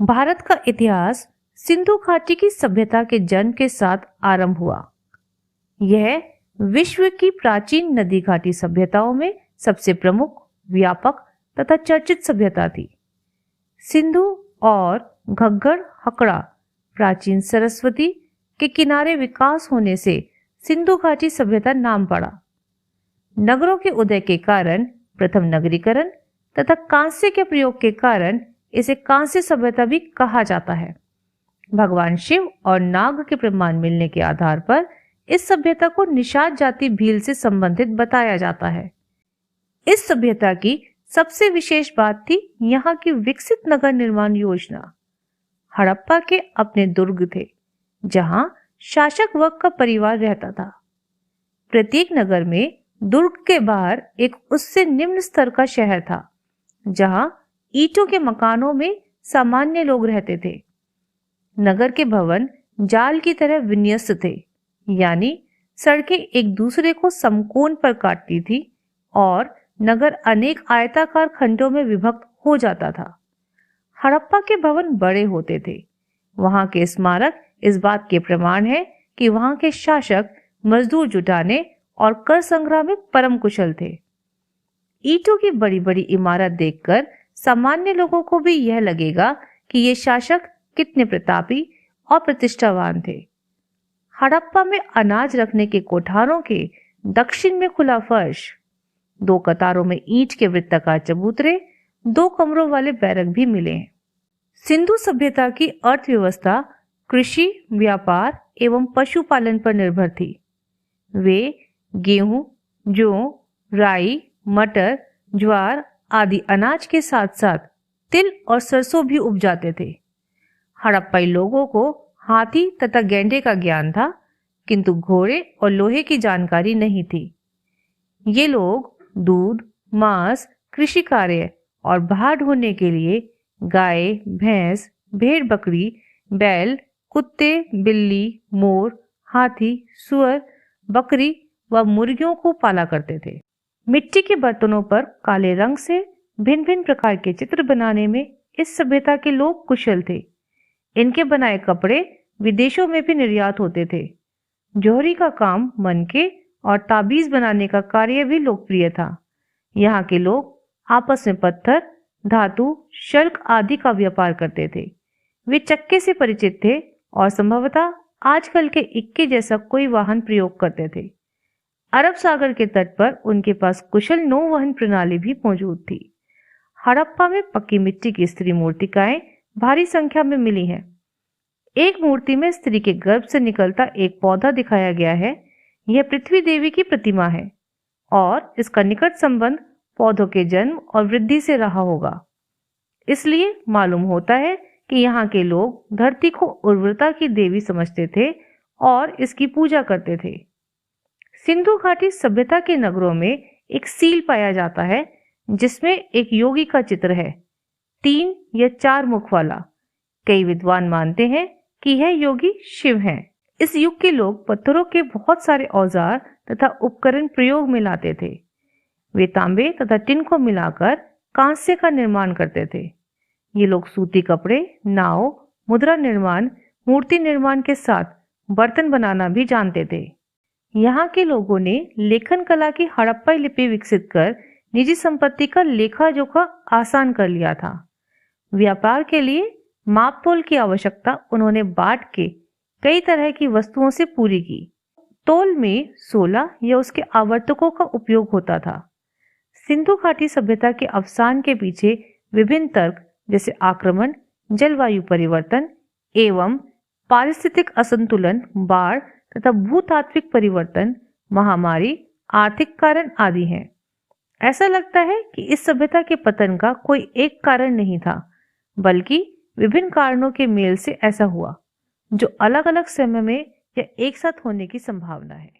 भारत का इतिहास सिंधु घाटी की सभ्यता के जन्म के साथ आरंभ हुआ। यह विश्व की प्राचीन नदी घाटी सभ्यताओं में सबसे प्रमुख, व्यापक तथा चर्चित सभ्यता थी। सिंधु और घग्गर हकड़ा प्राचीन सरस्वती के किनारे विकास होने से सिंधु घाटी सभ्यता नाम पड़ा। नगरों के उदय के कारण प्रथम नगरीकरण तथा कांस्य के प्रयोग के कारण इसे कांस्य सभ्यता भी कहा जाता है। भगवान शिव और नाग के प्रमाण मिलने के आधार पर इस सभ्यता को निषाद जाति भील से संबंधित बताया जाता है। इस सभ्यता की सबसे विशेष बात थी यहाँ की विकसित नगर निर्माण योजना। हड़प्पा के अपने दुर्ग थे, जहाँ शासक वर्ग का परिवार रहता था। प्रत्येक नगर में दुर्ग के बाहर एक उससे निम्न स्तर का शहर था, जहाँ ईंटों के मकानों में सामान्य लोग रहते थे। नगर के भवन जाल की तरह विन्यस्त थे, यानी सड़कें एक दूसरे को समकोण पर काटती थी और नगर अनेक आयताकार खंडों में विभक्त हो जाता था। हड़प्पा के भवन बड़े होते थे। वहां के स्मारक इस बात के प्रमाण है कि वहां के शासक मजदूर जुटाने और कर संग्रह में परम कुशल थे। ईंटों की बड़ी बड़ी इमारत देखकर सामान्य लोगों को भी यह लगेगा कि ये शासक कितने प्रतापी और प्रतिष्ठावान थे। हड़प्पा में अनाज रखने के कोठारों के दक्षिण में खुला फर्श, 2 कतारों में ईंट के वृत्ताकार चबूतरे, 2 कमरों वाले बैरक भी मिले हैं। सिंधु सभ्यता की अर्थव्यवस्था कृषि, व्यापार एवं पशुपालन पर निर्भर थी। वे गेहूं, जौ, राई, मटर, ज्वार आदि अनाज के साथ साथ तिल और सरसों भी उपजाते थे। हड़प्पाई लोगों को हाथी तथा गैंडे का ज्ञान था, किंतु घोड़े और लोहे की जानकारी नहीं थी। ये लोग दूध, मांस, कृषि कार्य और भार ढोने के लिए गाय, भैंस, भेड़ बकरी, बैल, कुत्ते, बिल्ली, मोर, हाथी, सुअर, बकरी व मुर्गियों को पाला करते थे। मिट्टी के बर्तनों पर काले रंग से भिन्न भिन्न प्रकार के चित्र बनाने में इस सभ्यता के लोग कुशल थे। इनके बनाए कपड़े विदेशों में भी निर्यात होते थे। जौहरी का काम, मनके और ताबीज बनाने का कार्य भी लोकप्रिय था। यहाँ के लोग आपस में पत्थर, धातु, शल्क आदि का व्यापार करते थे। वे चक्के से परिचित थे और संभवतः आजकल के इक्के जैसा कोई वाहन प्रयोग करते थे। अरब सागर के तट पर उनके पास कुशल नौवहन प्रणाली भी मौजूद थी। हड़प्पा में पक्की मिट्टी की स्त्री मूर्तिकाएं भारी संख्या में मिली हैं। एक मूर्ति में स्त्री के गर्भ से निकलता एक पौधा दिखाया गया है। यह पृथ्वी देवी की प्रतिमा है और इसका निकट संबंध पौधों के जन्म और वृद्धि से रहा होगा। इसलिए मालूम होता है कि यहाँ के लोग धरती को उर्वरता की देवी समझते थे और इसकी पूजा करते थे। सिंधु घाटी सभ्यता के नगरों में एक सील पाया जाता है, जिसमें एक योगी का चित्र है, 3 या 4 मुख वाला। कई विद्वान मानते हैं कि यह योगी शिव हैं। इस युग के लोग पत्थरों के बहुत सारे औजार तथा उपकरण प्रयोग में लाते थे। वे तांबे तथा टिन को मिलाकर कांस्य का निर्माण करते थे। ये लोग सूती कपड़े, नाव, मुद्रा निर्माण, मूर्ति निर्माण के साथ बर्तन बनाना भी जानते थे। यहाँ के लोगों ने लेखन कला की हड़प्पाई लिपि विकसित कर निजी संपत्ति का लेखा जोखा आसान कर लिया था। व्यापार के लिए माप तोल की आवश्यकता उन्होंने बांट के कई तरह की वस्तुओं से पूरी की। तोल में 16 या उसके आवर्तकों का उपयोग होता था। सिंधु घाटी सभ्यता के अवसान के पीछे विभिन्न तर्क जैसे आक्रमण, जलवायु परिवर्तन एवं पारिस्थितिक असंतुलन, बाढ़ तथा भूतात्विक परिवर्तन, महामारी, आर्थिक कारण आदि हैं। ऐसा लगता है कि इस सभ्यता के पतन का कोई एक कारण नहीं था, बल्कि विभिन्न कारणों के मेल से ऐसा हुआ, जो अलग अलग समय में या एक साथ होने की संभावना है।